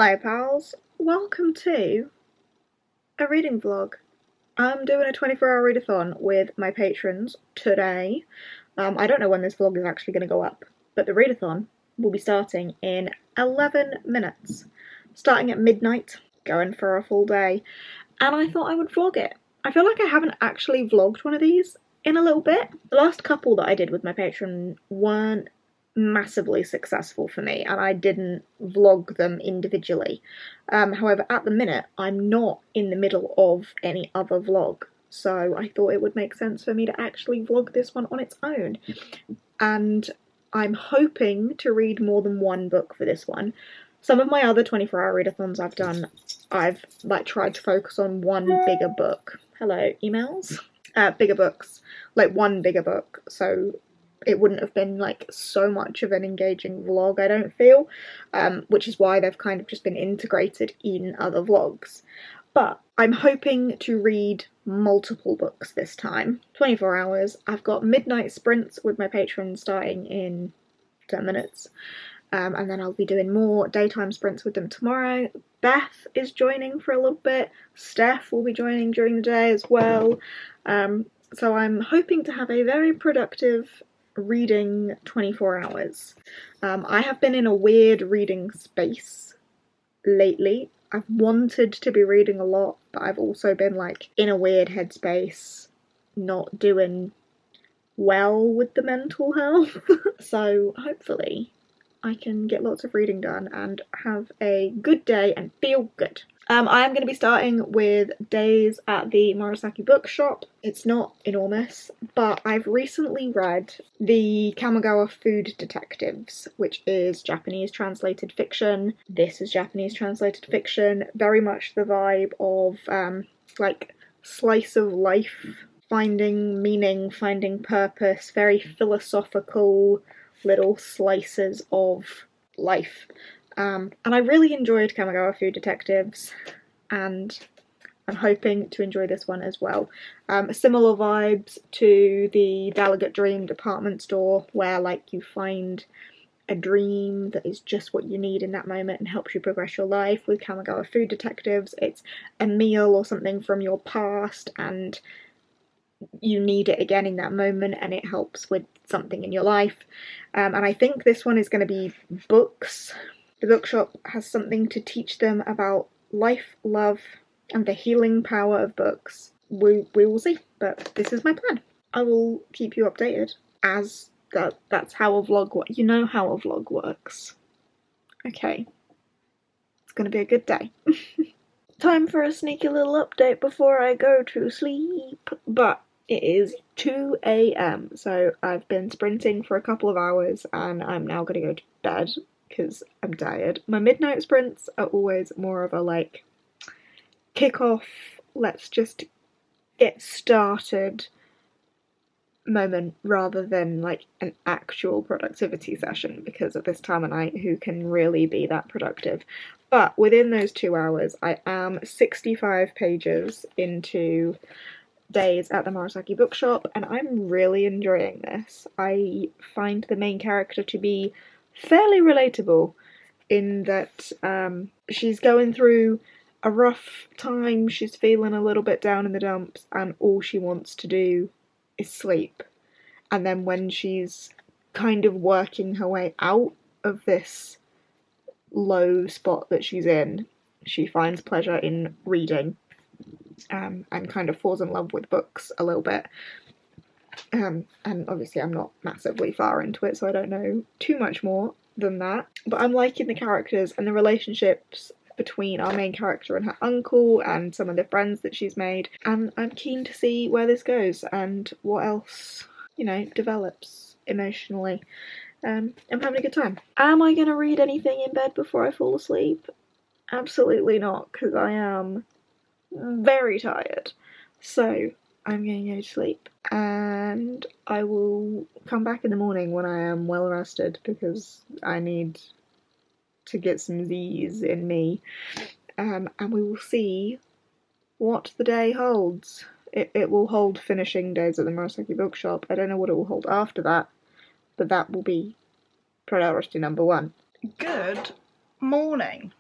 Hello pals, welcome to a reading vlog. I'm doing a 24-hour readathon with my patrons today. I don't know when this vlog is actually going to go up, but the readathon will be starting in 11 minutes. Starting at midnight, going for a full day, and I thought I would vlog it. I feel like I haven't actually vlogged one of these in a little bit. The last couple that I did with my patron weren't massively successful for me, and I didn't vlog them individually. However, at the minute I'm not in the middle of any other vlog, so I thought it would make sense for me to actually vlog this one on its own. And I'm hoping to read more than one book for this one. Some of my other 24-hour readathons I've done, I've tried to focus on one bigger book. Hello, emails? Bigger books, like one bigger book, so it wouldn't have been like so much of an engaging vlog, I don't feel, which is why they've kind of just been integrated in other vlogs. But I'm hoping to read multiple books this time. 24 hours. I've got midnight sprints with my patrons starting in 10 minutes. And then I'll be doing more daytime sprints with them tomorrow. Beth is joining for a little bit. Steph will be joining during the day as well. So I'm hoping to have a very productive reading 24 hours. I have been in a weird reading space lately. I've wanted to be reading a lot, but I've also been like in a weird headspace, not doing well with the mental health. So hopefully I can get lots of reading done and have a good day and feel good. I am going to be starting with Days at the Murasaki Bookshop. It's not enormous, but I've recently read the Kamigawa Food Detectives, which is Japanese translated fiction. This is Japanese translated fiction, very much the vibe of like slice of life, finding meaning, finding purpose, very philosophical little slices of life. And I really enjoyed Kamigawa Food Detectives, and I'm hoping to enjoy this one as well. Similar vibes to the Delegate Dream department store, where like you find a dream that is just what you need in that moment and helps you progress your life. With Kamigawa Food Detectives, it's a meal or something from your past and you need it again in that moment and it helps with something in your life. And I think this one is going to be books. The bookshop has something to teach them about life, love, and the healing power of books. We will see, but this is my plan. I will keep you updated, as that's how a vlog works. You know how a vlog works. Okay. It's gonna be a good day. Time for a sneaky little update before I go to sleep. But it is 2 AM, so I've been sprinting for a couple of hours and I'm now gonna go to bed because I'm tired. My midnight sprints are always more of a like kick off, let's just get started moment rather than like an actual productivity session, because at this time of night who can really be that productive? But within those 2 hours I am 65 pages into Days at the Murasaki Bookshop and I'm really enjoying this. I find the main character to be fairly relatable in that she's going through a rough time, she's feeling a little bit down in the dumps, and all she wants to do is sleep. And then when she's kind of working her way out of this low spot that she's in, she finds pleasure in reading, and kind of falls in love with books a little bit. And obviously I'm not massively far into it, so I don't know too much more than that. But I'm liking the characters and the relationships between our main character and her uncle and some of the friends that she's made. And I'm keen to see where this goes and what else, you know, develops emotionally. I'm having a good time. Am I going to read anything in bed before I fall asleep? Absolutely not, because I am very tired. So I'm going to go to sleep and I will come back in the morning when I am well rested, because I need to get some Z's in me, and we will see what the day holds. It will hold finishing Days at the Murasaki Bookshop. I don't know what it will hold after that, but that will be priority number one. Good morning.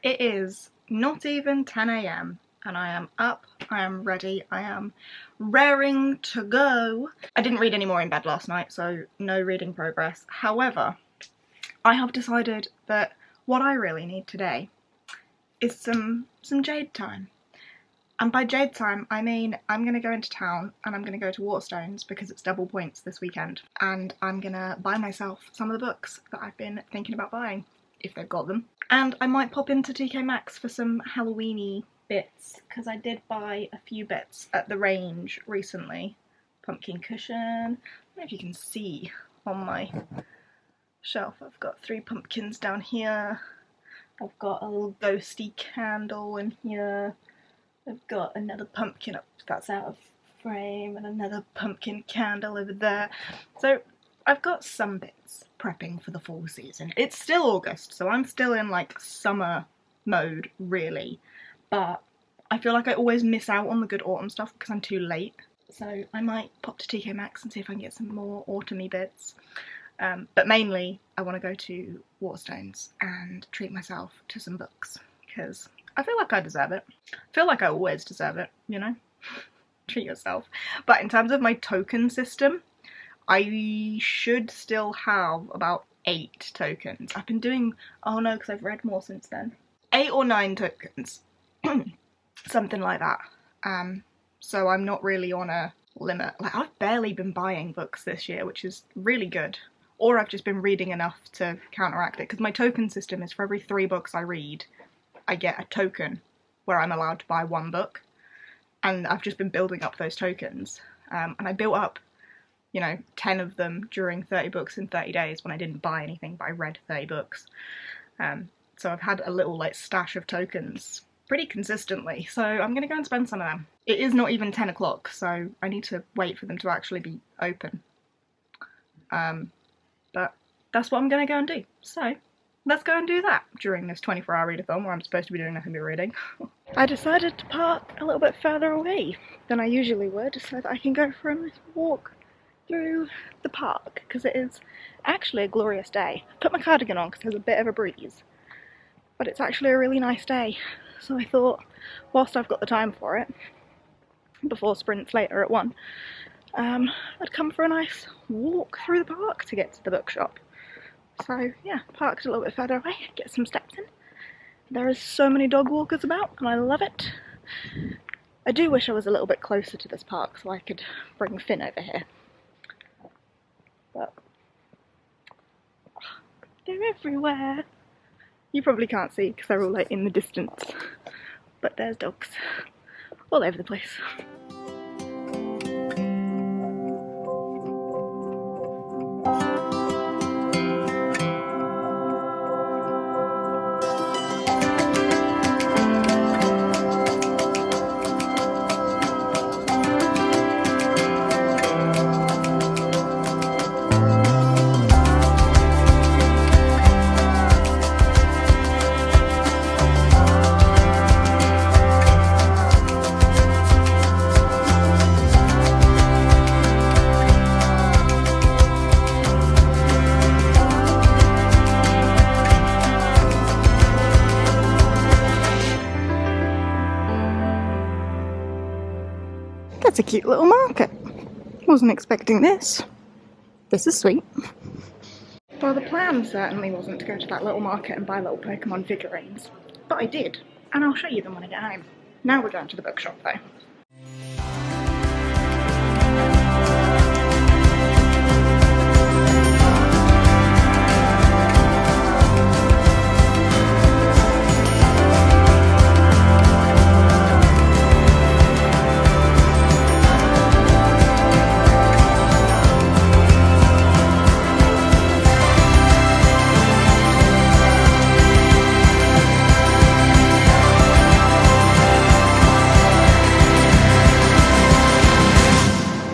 It is not even 10 AM and I am up, I am ready, I am raring to go. I didn't read any more in bed last night, so no reading progress. However, I have decided that what I really need today is some Jade time. And by Jade time, I mean I'm going to go into town and I'm going to go to Waterstones because it's double points this weekend. And I'm going to buy myself some of the books that I've been thinking about buying, if they've got them. And I might pop into TK Maxx for some Halloween-y bits, because I did buy a few bits at the range recently. Pumpkin cushion. I don't know if you can see on my shelf. I've got 3 pumpkins down here. I've got a little ghosty candle in here. I've got another pumpkin up that's out of frame and another pumpkin candle over there. So I've got some bits prepping for the fall season. It's still August, so I'm still in like summer mode really, but I feel like I always miss out on the good autumn stuff because I'm too late. So I might pop to TK Maxx and see if I can get some more autumny bits. But mainly I want to go to Waterstones and treat myself to some books because I feel like I deserve it. I feel like I always deserve it, you know? Treat yourself. But in terms of my token system, I should still have about 8 tokens. I've been doing, oh no, because I've read more since then. 8 or 9 tokens. Something like that. So I'm not really on a limit. Like, I've barely been buying books this year, which is really good. Or I've just been reading enough to counteract it, because my token system is for every 3 books I read, I get a token where I'm allowed to buy 1 book. And I've just been building up those tokens. And I built up, you know, 10 of them during 30 books in 30 days when I didn't buy anything, but I read 30 books. So I've had a little, like, stash of tokens pretty consistently, so I'm going to go and spend some of them. It is not even 10 o'clock, so I need to wait for them to actually be open. But that's what I'm going to go and do. So let's go and do that during this 24-hour readathon where I'm supposed to be doing nothing but reading. I decided to park a little bit further away than I usually would so that I can go for a nice walk through the park, because it is actually a glorious day. I put my cardigan on because there's a bit of a breeze, but it's actually a really nice day. So I thought, whilst I've got the time for it, before sprints later at 1, I'd come for a nice walk through the park to get to the bookshop. So yeah, parked a little bit further away, get some steps in. There is so many dog walkers about and I love it. I do wish I was a little bit closer to this park so I could bring Finn over here. But they're everywhere. You probably can't see because they're all like in the distance, but there's dogs all over the place. That's a cute little market. Wasn't expecting this. This is sweet. Well, the plan certainly wasn't to go to that little market and buy little Pokemon figurines, but I did, and I'll show you them when I get home. Now we're going to the bookshop though.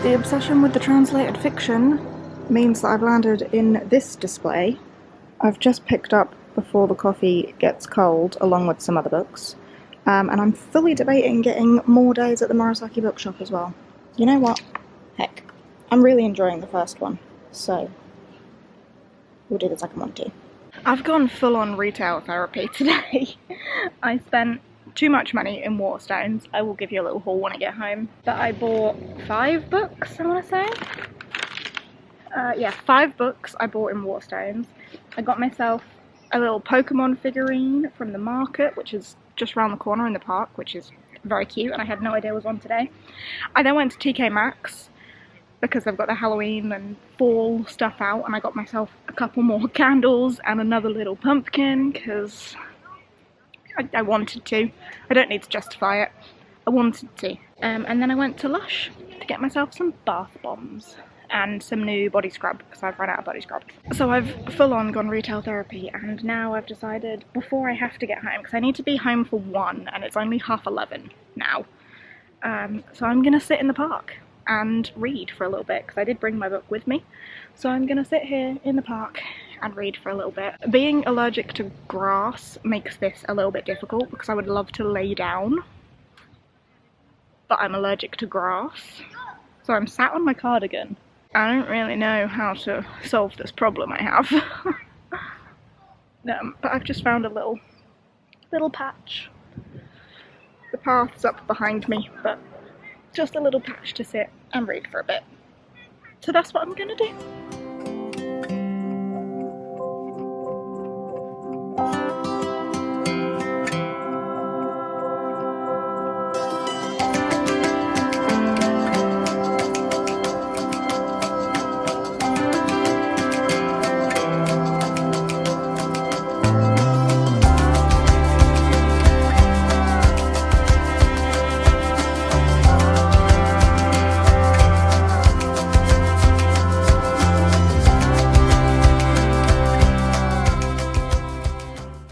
The obsession with the translated fiction means that I've landed in this display. I've just picked up Before the Coffee Gets Cold along with some other books, and I'm fully debating getting more days at the Murasaki bookshop as well. You know what? Heck, I'm really enjoying the first one, so we'll do the second one too. I've gone full-on retail therapy today. I spent too much money in Waterstones. I will give you a little haul when I get home. But I bought 5 books, I want to say. Yeah, 5 books I bought in Waterstones. I got myself a little Pokemon figurine from the market, which is just around the corner in the park, which is very cute, and I had no idea was on today. I then went to TK Maxx because they've got the Halloween and fall stuff out, and I got myself a couple more candles and another little pumpkin because I wanted to. I don't need to justify it. I wanted to. And then I went to Lush to get myself some bath bombs and some new body scrub because I've run out of body scrub. So I've full on gone retail therapy, and now I've decided before I have to get home, because I need to be home for 1 and it's only 11:30 now. So I'm gonna sit in the park and read for a little bit because I did bring my book with me. So I'm gonna sit here in the park and read for a little bit. Being allergic to grass makes this a little bit difficult because I would love to lay down, but I'm allergic to grass. So I'm sat on my cardigan. I don't really know how to solve this problem I have. But I've just found a little patch. The path's up behind me, but just a little patch to sit and read for a bit. So that's what I'm gonna do.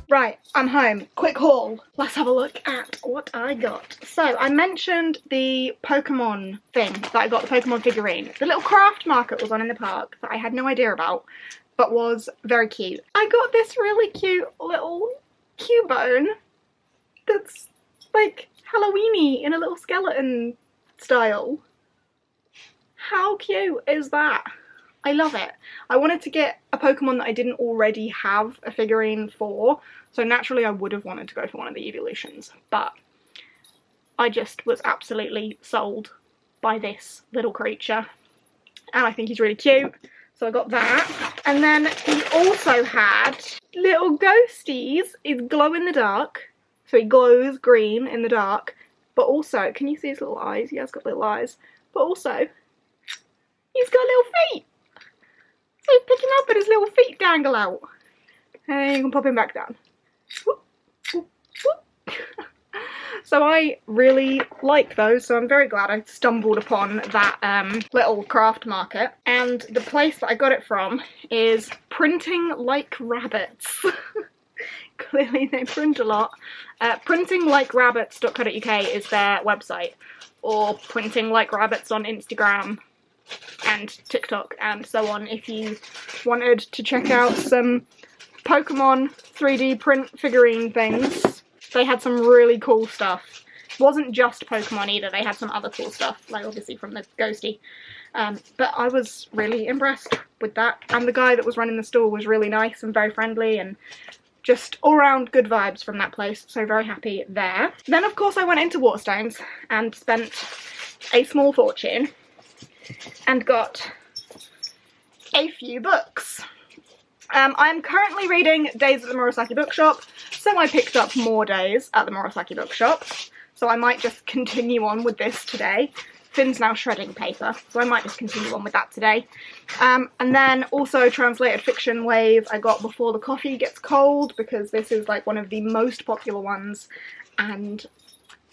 Right, I'm home. Quick haul. Let's have a look at what I got. So I mentioned the Pokemon thing that I got, the Pokemon figurine. The little craft market was on in the park that I had no idea about, but was very cute. I got this really cute little Cubone that's like Halloween-y in a little skeleton style. How cute is that? I love it. I wanted to get a Pokemon that I didn't already have a figurine for, so naturally I would have wanted to go for one of the evolutions, but I just was absolutely sold by this little creature, and I think he's really cute, so I got that. And then he also had little ghosties. He's glow in the dark, so he glows green in the dark, but also, can you see his little eyes? He has got little eyes, but also, he's got little feet. So you pick him up and his little feet dangle out. And you can pop him back down. Whoop, whoop, whoop. So I really like those, so I'm very glad I stumbled upon that little craft market. And the place that I got it from is Printing Like Rabbits. Clearly they print a lot. Printinglikerabbits.co.uk is their website. Or Printing Like Rabbits on Instagram and TikTok and so on if you wanted to check out some Pokemon 3D print figurine things. They had some really cool stuff. It wasn't just Pokemon either, they had some other cool stuff, like obviously from the Ghosty. But I was really impressed with that, and the guy that was running the store was really nice and very friendly, and just all around good vibes from that place, so very happy there. Then of course I went into Waterstones and spent a small fortune and got a few books. I'm currently reading Days at the Murasaki Bookshop, so I picked up more days at the Murasaki Bookshop, so I might just continue on with this today. Finn's now shredding paper, so I might just continue on with that today. And then also translated fiction wave I got Before the Coffee Gets Cold, because this is like one of the most popular ones and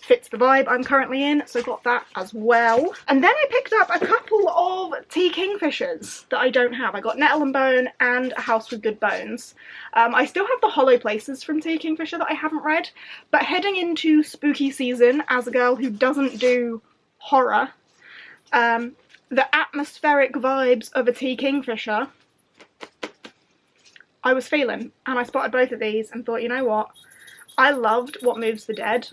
fits the vibe I'm currently in, so got that as well. And then I picked up a couple of Tea Kingfishers that I don't have. I got Nettle and Bone and A House with Good Bones. I still have the Hollow Places from Tea Kingfisher that I haven't read, but heading into spooky season as a girl who doesn't do horror, the atmospheric vibes of a Tea Kingfisher I was feeling, and I spotted both of these and thought, you know what? I loved What Moves the Dead.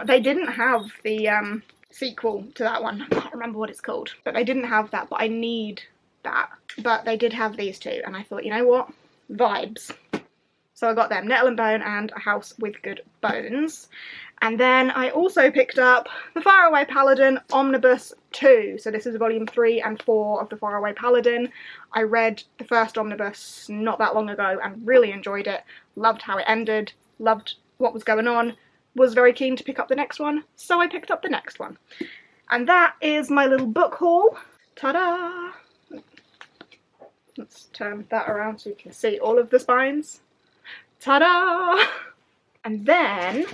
They didn't have the sequel to that one. I can't remember what it's called. But they didn't have that, but I need that. But they did have these two, and I thought, you know what? Vibes. So I got them, Nettle and Bone and A House with Good Bones. And then I also picked up The Faraway Paladin Omnibus 2. So this is volume 3 and 4 of The Faraway Paladin. I read the first omnibus not that long ago and really enjoyed it. Loved how it ended, loved what was going on, was very keen to pick up the next one, so I picked up the next one. And that is my little book haul. Ta-da! Let's turn that around so you can see all of the spines. Ta-da! And then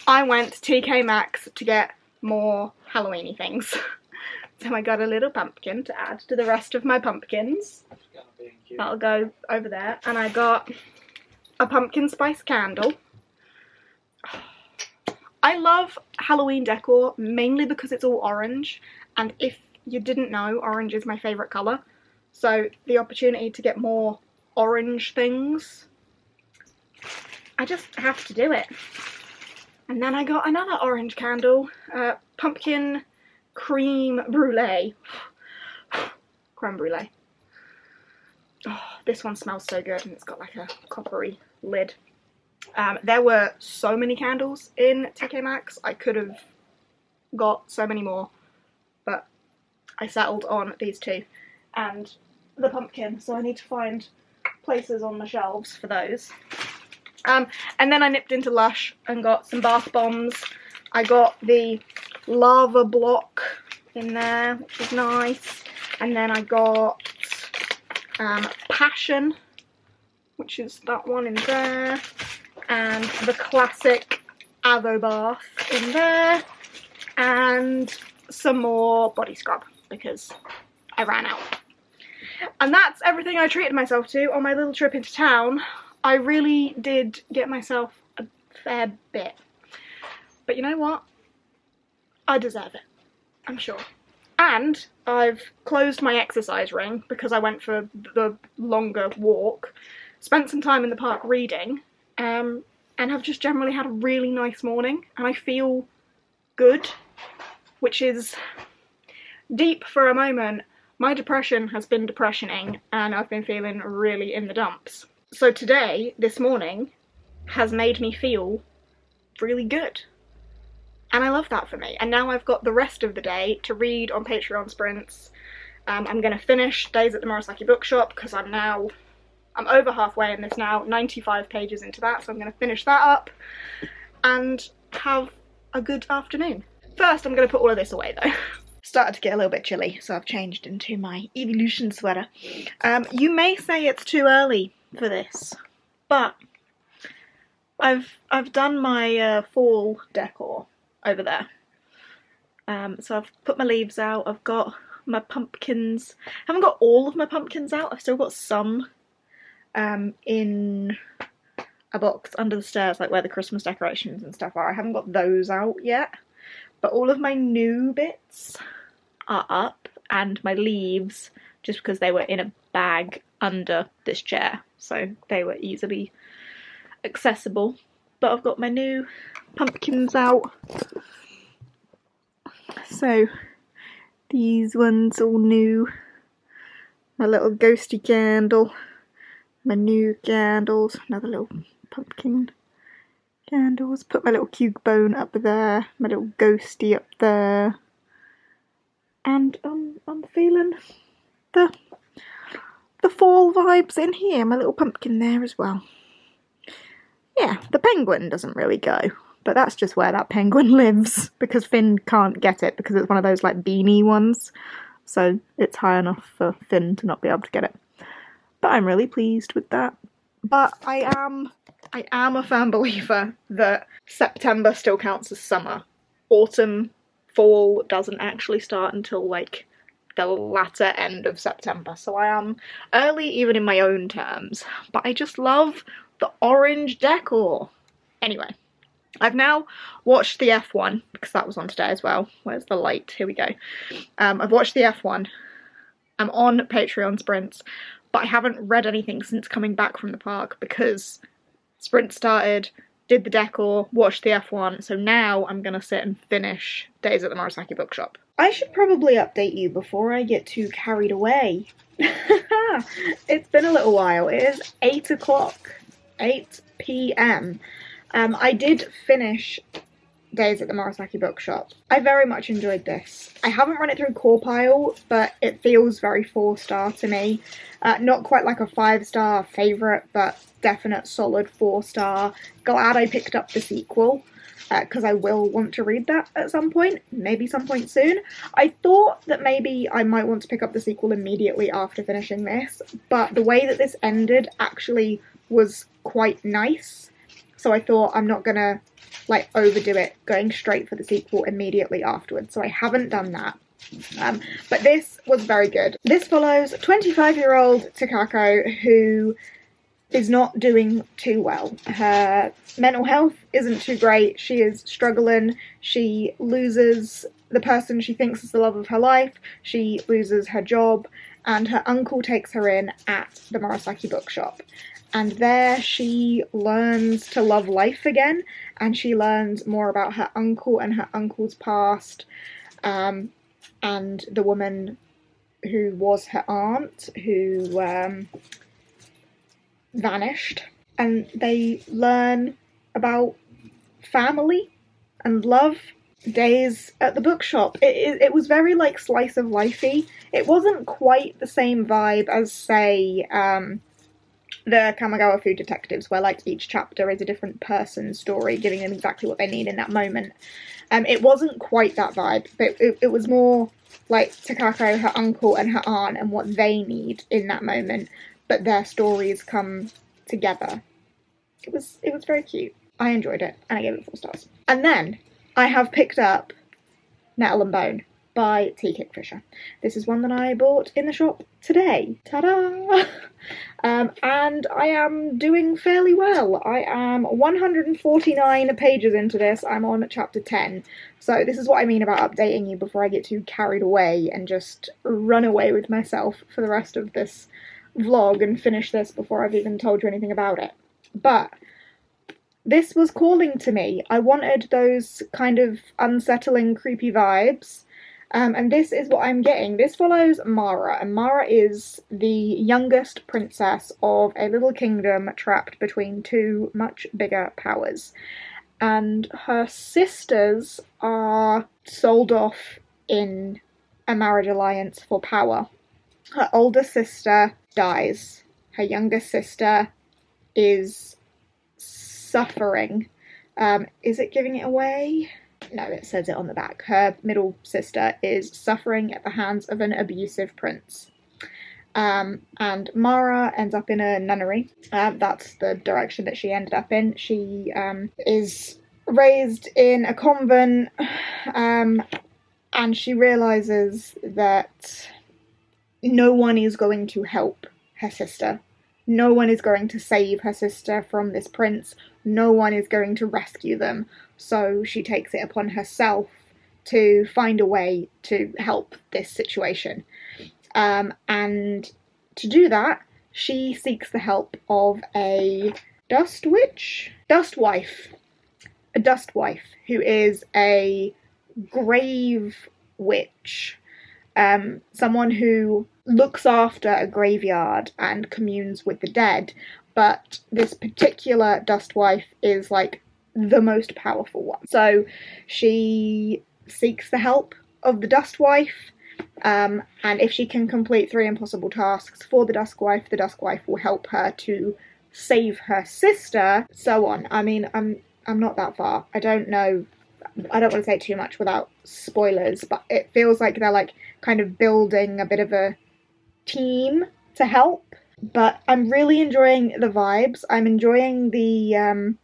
I went to TK Maxx to get more Halloween-y things. So I got a little pumpkin to add to the rest of my pumpkins. That'll go over there. And I got a pumpkin spice candle. I love Halloween decor mainly because it's all orange, and if you didn't know, orange is my favourite colour. So the opportunity to get more orange things, I just have to do it. And then I got another orange candle, pumpkin creme brulee. Creme brulee. Oh, this one smells so good, and it's got like a coppery lid. There were so many candles in TK Maxx. I could have got so many more, but I settled on these two and the pumpkin, so I need to find places on the shelves for those. And then I nipped into Lush and got some bath bombs. I got the lava block in there, which is nice. And then I got Passion, which is that one in there. And the classic Avo bath in there. And some more body scrub because I ran out. And that's everything I treated myself to on my little trip into town. I really did get myself a fair bit. But you know what? I deserve it, I'm sure. And I've closed my exercise ring because I went for the longer walk, spent some time in the park reading, and have just generally had a really nice morning, and I feel good, which is deep for a moment. My depression has been depressioning, and I've been feeling really in the dumps. So today, this morning, has made me feel really good. And I love that for me. And now I've got the rest of the day to read on Patreon sprints. I'm going to finish Days at the Murasaki Bookshop because I'm over halfway in this now, 95 pages into that, so I'm going to finish that up and have a good afternoon. First, I'm going to put all of this away though. Started to get a little bit chilly, so I've changed into my Evolution sweater. You may say it's too early for this, but I've done my fall decor over there. So I've put my leaves out, I've got my pumpkins. I haven't got all of my pumpkins out, I've still got some in a box under the stairs, like where the Christmas decorations and stuff are. I haven't got those out yet, but all of my new bits are up, and my leaves, just because they were in a bag under this chair, so they were easily accessible. But I've got my new pumpkins out. So these ones all new. My little ghosty candle. My new candles. Another little pumpkin candles. Put my little cute bone up there. My little ghosty up there. And I'm feeling the fall vibes in here. My little pumpkin there as well. Yeah, the penguin doesn't really go, but that's just where that penguin lives, because Finn can't get it because it's one of those like beanie ones, so it's high enough for Finn to not be able to get it. But I'm really pleased with that. But I am a firm believer that September still counts as summer. Autumn, fall doesn't actually start until like the latter end of September, so I am early even in my own terms, but I just love the orange decor. Anyway, I've now watched the F1 because that was on today as well. Where's the light? Here we go. I've watched the F1. I'm on Patreon sprints, but I haven't read anything since coming back from the park because sprint started, did the decor, watched the F1, so now I'm gonna sit and finish Days at the Murasaki Bookshop. I should probably update you before I get too carried away It's been a little while. It is 8 o'clock, 8 p.m. I did finish Days at the Murasaki Bookshop. I very much enjoyed this. I haven't run it through Core Pile, but it feels very 4-star to me. Not quite like a 5-star favourite, but definite solid 4-star. Glad I picked up the sequel, because I will want to read that at some point, maybe some point soon. I thought that maybe I might want to pick up the sequel immediately after finishing this, but the way that this ended actually was quite nice, so I thought I'm not gonna like overdo it going straight for the sequel immediately afterwards, so I haven't done that. But this was very good. This follows 25-year-old Takako who is not doing too well. Her mental health isn't too great. She is struggling. She loses the person she thinks is the love of her life. She loses her job, and her uncle takes her in at the Murasaki Bookshop. And there she learns to love life again, and she learns more about her uncle and her uncle's past, and the woman who was her aunt, who vanished. And they learn about family and love. Days at the bookshop. It was very like slice of lifey. It wasn't quite the same vibe as, say, the Kamigawa Food Detectives, where like each chapter is a different person's story, giving them exactly what they need in that moment. It wasn't quite that vibe, but it was more like Takako, her uncle, and her aunt, and what they need in that moment, but their stories come together. It was very cute. I enjoyed it, and I gave it 4 stars. And then I have picked up Nettle and Bone by T. Kickfisher. This is one that I bought in the shop today. Ta-da! And I am doing fairly well. I am 149 pages into this. I'm on chapter 10. So this is what I mean about updating you before I get too carried away and just run away with myself for the rest of this vlog and finish this before I've even told you anything about it. But this was calling to me. I wanted those kind of unsettling, creepy vibes. And this is what I'm getting. This follows Mara, and Mara is the youngest princess of a little kingdom trapped between 2 much bigger powers. And her sisters are sold off in a marriage alliance for power. Her older sister dies. Her younger sister is suffering. Is it giving it away? No, it says it on the back. Her middle sister is suffering at the hands of an abusive prince. And Mara ends up in a nunnery. That's the direction that she ended up in. She is raised in a convent, and she realises that no one is going to help her sister. No one is going to save her sister from this prince. No one is going to rescue them. So she takes it upon herself to find a way to help this situation. And to do that, she seeks the help of a dust wife, who is a grave witch. Someone who looks after a graveyard and communes with the dead, but this particular dust wife is like the most powerful one. So she seeks the help of the dust wife, and if she can complete 3 impossible tasks for the dust wife will help her to save her sister, so on. I mean, I'm not that far. I don't know. I don't want to say too much without spoilers, but it feels like they're like kind of building a bit of a team to help. But I'm really enjoying the vibes. I'm enjoying the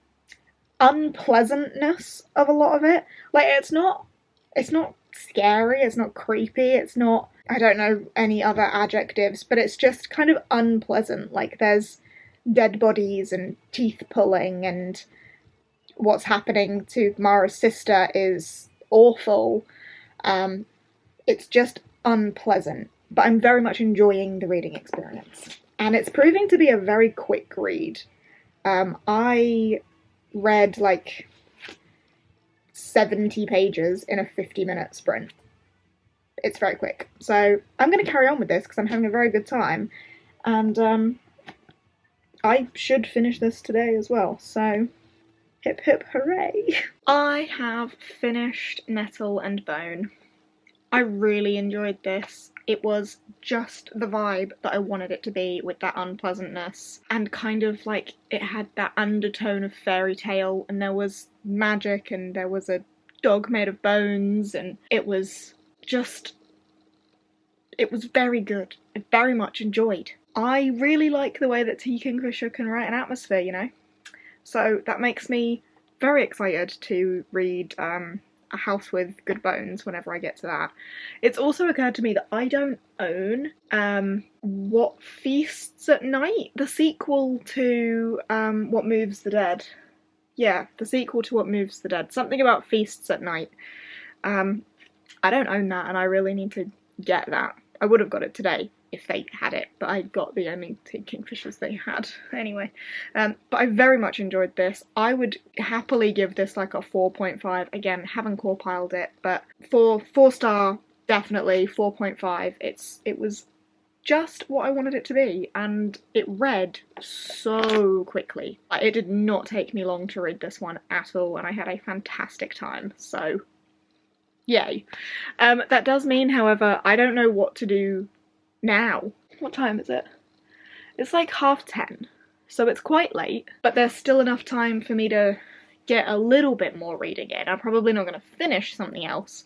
unpleasantness of a lot of it. Like, it's not scary, it's not creepy, it's not, I don't know any other adjectives, but it's just kind of unpleasant. Like, there's dead bodies and teeth pulling, and what's happening to Mara's sister is awful. It's just unpleasant, but I'm very much enjoying the reading experience. And it's proving to be a very quick read. I read like 70 pages in a 50-minute sprint. it's very quick. So I'm going to carry on with this because I'm having a very good time, and I should finish this today as well, so hip hip hooray. I have finished Nettle and Bone. I really enjoyed this. It was just the vibe that I wanted it to be, with that unpleasantness, and kind of like it had that undertone of fairy tale, and there was magic, and there was a dog made of bones, and it was very good. I very much enjoyed. I really like the way that T. Kingfisher can write an atmosphere, you know? So that makes me very excited to read A House with Good Bones whenever I get to that. It's also occurred to me that I don't own What Feasts at Night, the sequel to What Moves the Dead. Yeah, the sequel to What Moves the Dead. Something about feasts at night. I don't own that, and I really need to get that. I would have got it today if they had it, but I got the only two Kingfishers they had anyway. But I very much enjoyed this. I would happily give this like a 4.5. Again, haven't core-piled it, but for 4-star, definitely 4.5. It was just what I wanted it to be, and it read so quickly. It did not take me long to read this one at all, and I had a fantastic time, so yay. That does mean, however, I don't know what to do now. What time is it? It's like 10:30, so it's quite late, but there's still enough time for me to get a little bit more reading in. I'm probably not going to finish something else,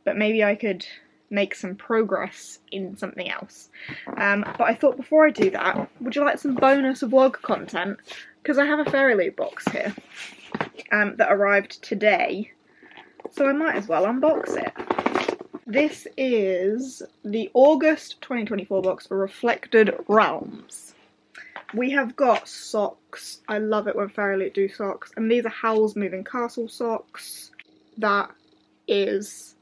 but maybe I could make some progress in something else. But I thought before I do that, would you like some bonus vlog content? Because I have a fairyloot box here that arrived today, so I might as well unbox it. This is the August 2024 box for Reflected Realms. We have got socks. I love it when fairyloot do socks, and these are Howl's Moving Castle socks. That is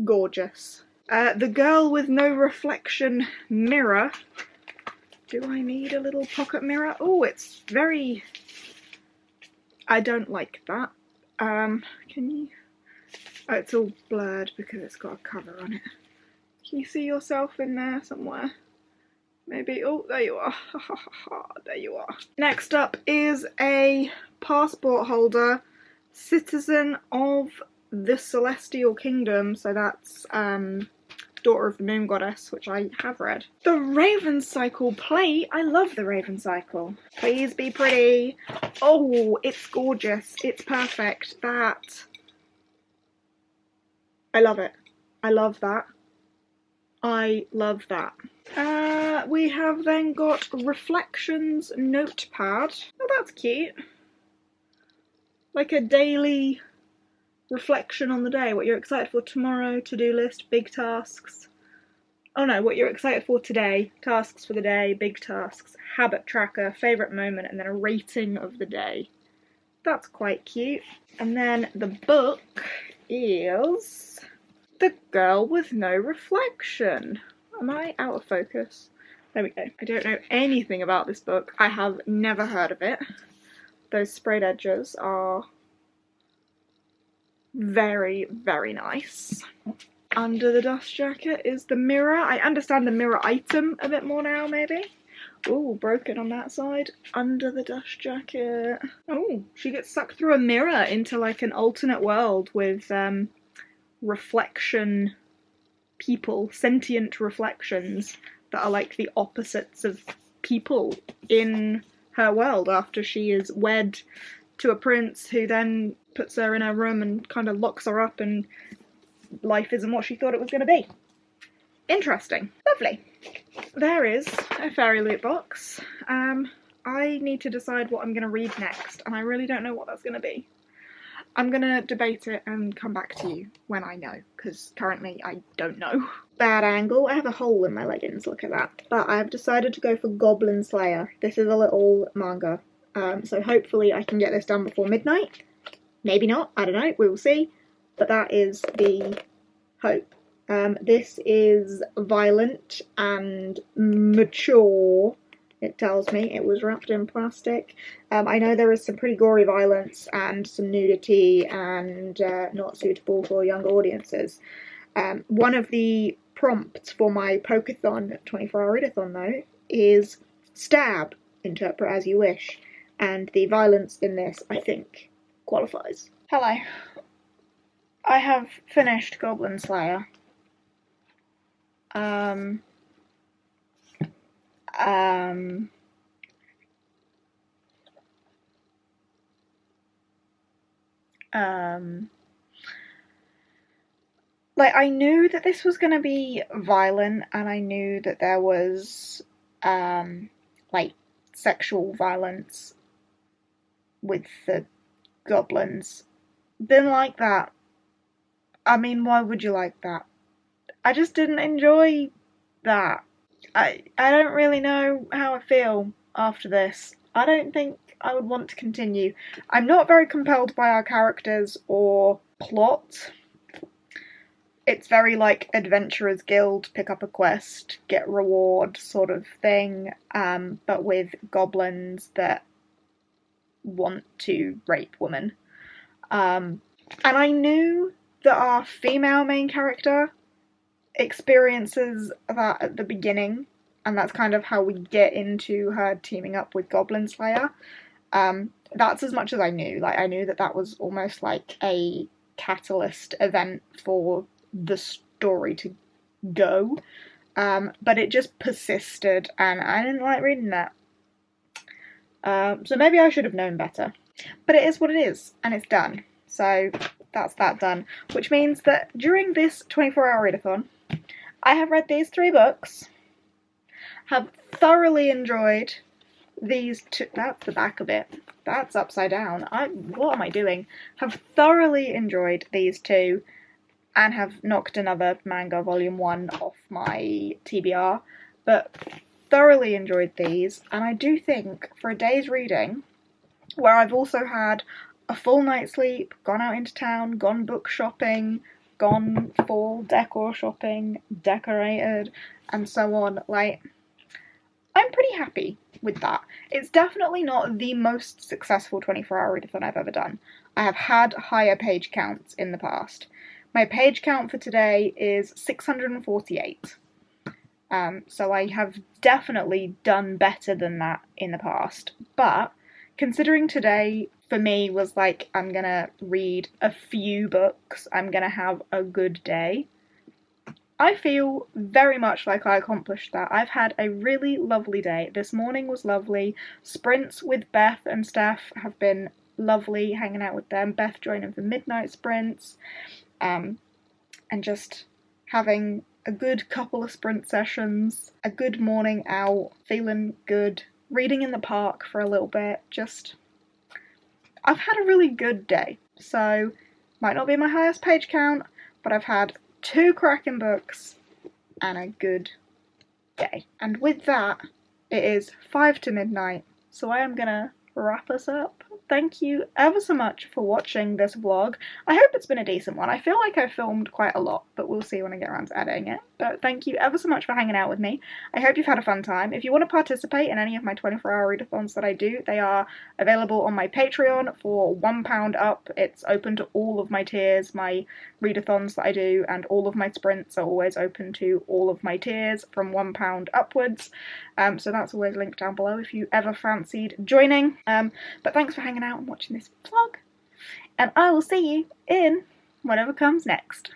gorgeous. The Girl with No Reflection mirror. Do I need a little pocket mirror? Oh, it's very... I don't like that. Can you... Oh, it's all blurred because it's got a cover on it. Can you see yourself in there somewhere? Maybe. Oh, there you are. There you are. Next up is a passport holder, Citizen of the Celestial Kingdom. So that's Daughter of the Moon Goddess, which I have read. The Raven Cycle plate. I love the Raven Cycle. Please be pretty. Oh, it's gorgeous. It's perfect. That... I love it. I love that. I love that. We have then got Reflections notepad. Oh, that's cute. Like a daily reflection on the day. What you're excited for tomorrow, to-do list, big tasks. Oh no, what you're excited for today, tasks for the day, big tasks, habit tracker, favourite moment, and then a rating of the day. That's quite cute. And then the book is The Girl with No Reflection. Am I out of focus? There we go. I don't know anything about this book. I have never heard of it. Those sprayed edges are very, very nice. Under the dust jacket is the mirror. I understand the mirror item a bit more now, maybe. Ooh, broken on that side. Under the dust jacket. Oh, she gets sucked through a mirror into like an alternate world with reflection people, sentient reflections that are like the opposites of people in her world after she is wed to a prince who then puts her in her room and kind of locks her up, and life isn't what she thought it was going to be. Interesting. Lovely. There is a fairyloot box. I need to decide what I'm going to read next, and I really don't know what that's going to be. I'm going to debate it and come back to you when I know, because currently I don't know. Bad angle. I have a hole in my leggings, look at that. But I've decided to go for Goblin Slayer. This is a little manga, so hopefully I can get this done before midnight. Maybe not, I don't know, we will see. But that is the hope. This is violent and mature. It tells me it was wrapped in plastic. I know there is some pretty gory violence and some nudity and not suitable for younger audiences. One of the prompts for my Pokeathon 24-hour readathon, though, is stab, interpret as you wish, and the violence in this, I think, qualifies. Hello. I have finished Goblin Slayer. Like, I knew that this was gonna be violent, and I knew that there was, like, sexual violence with the goblins. Didn't like that. I mean, why would you like that? I just didn't enjoy that. I don't really know how I feel after this. I don't think I would want to continue. I'm not very compelled by our characters or plot. It's very like Adventurers Guild, pick up a quest, get reward sort of thing, but with goblins that want to rape women. And I knew that our female main character experiences that at the beginning, and that's kind of how we get into her teaming up with Goblin Slayer. That's as much as I knew. Like, I knew that that was almost like a catalyst event for the story to go, but it just persisted, and I didn't like reading that. So maybe I should have known better. But it is what it is, and it's done. So that's that done. Which means that during this 24-hour readathon, I have read these 3 books, have thoroughly enjoyed these 2. That's the back of it. That's upside down. What am I doing? Have thoroughly enjoyed these 2, and have knocked another manga volume 1 off my TBR, but thoroughly enjoyed these, and I do think for a day's reading, where I've also had a full night's sleep, gone out into town, gone book shopping, gone fall decor shopping, decorated, and so on, like, I'm pretty happy with that. It's definitely not the most successful 24-hour readathon I've ever done. I have had higher page counts in the past. My page count for today is 648. So I have definitely done better than that in the past. But considering today, for me, was like, I'm gonna read a few books, I'm gonna have a good day, I feel very much like I accomplished that. I've had a really lovely day. This morning was lovely. Sprints with Beth and Steph have been lovely, hanging out with them. Beth joining for midnight sprints. And just having a good couple of sprint sessions, a good morning out, feeling good, reading in the park for a little bit, just, I've had a really good day. So, might not be my highest page count, but I've had 2 cracking books and a good day. And with that, it is 5 to midnight, so I am gonna wrap us up. Thank you ever so much for watching this vlog. I hope it's been a decent one. I feel like I filmed quite a lot, but we'll see when I get around to editing it. But thank you ever so much for hanging out with me. I hope you've had a fun time. If you want to participate in any of my 24-hour readathons that I do, they are available on my Patreon for £1 up. It's open to all of my tiers, my readathons that I do, and all of my sprints are always open to all of my tiers from £1 upwards. So that's always linked down below if you ever fancied joining. But thanks for hanging out and watching this vlog, and I will see you in whatever comes next.